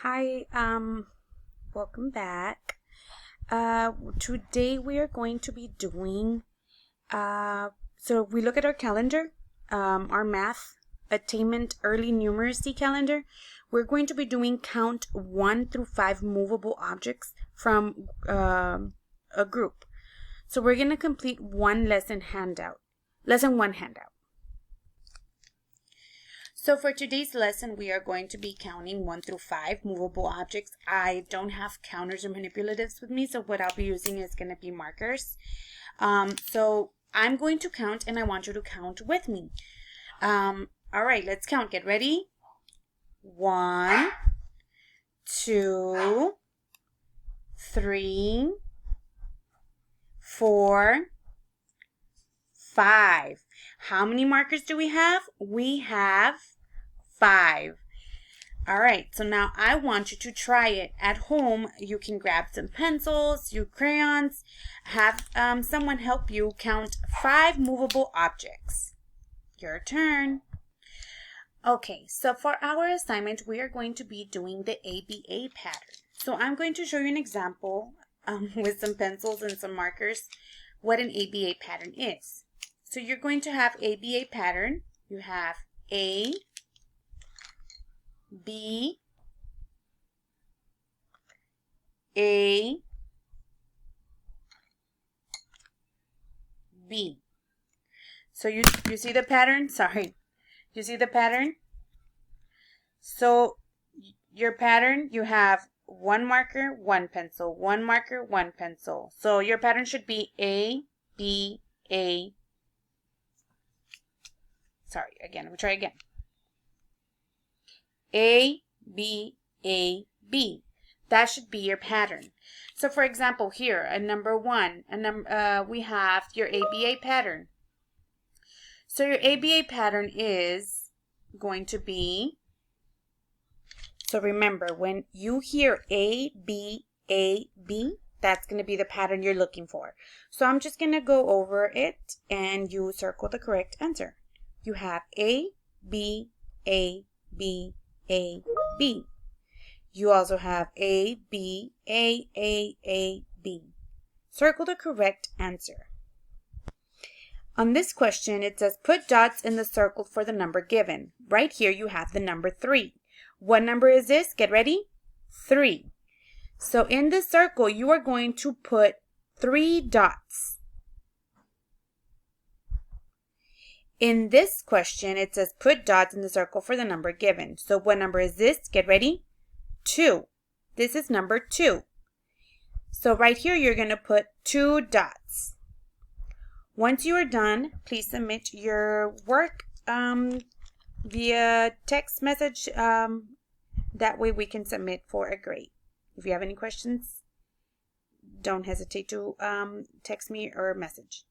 Hi, welcome back. Today we are going to be doing, so we look at our calendar, our math attainment early numeracy calendar. We're going to be doing count 1 through 5 movable objects from a group. So we're going to complete one lesson one handout. So for today's lesson, we are going to be counting 1 through 5 movable objects. I don't have counters or manipulatives with me, so what I'll be using is going to be markers. So I'm going to count, and I want you to count with me. All right, let's count. Get ready. 1, 2, 3, 4, 5. How many markers do we have? We have 5. All right, so now I want you to try it at home. You can grab some pencils, your crayons, have someone help you count 5 movable objects. Your turn. Okay, so for our assignment, we are going to be doing the ABA pattern. So I'm going to show you an example with some pencils and some markers what an ABA pattern is. So you're going to have ABA pattern. You have A, B, A, B. So you see the pattern? Sorry. You see the pattern? So your pattern, you have one marker, one pencil, one marker, one pencil. So your pattern should be A, B, A. Sorry, again, we'll try again. A, B, A, B. That should be your pattern. So for example, here, at number 1, we have your ABA pattern. So your ABA pattern is going to be, so remember, when you hear A, B, A, B, that's going to be the pattern you're looking for. So I'm just going to go over it and you circle the correct answer. You have A, B, A, B, A, B. You also have A, B, A, B. Circle the correct answer. On this question, it says put dots in the circle for the number given. Right here, you have the number 3. What number is this? Get ready. 3. So in this circle, you are going to put 3 dots. In this question, it says put dots in the circle for the number given. So what number is this? Get ready. 2. This is number 2. So right here, you're going to put 2 dots. Once you are done, please submit your work via text message. That way we can submit for a grade. If you have any questions, don't hesitate to text me or message.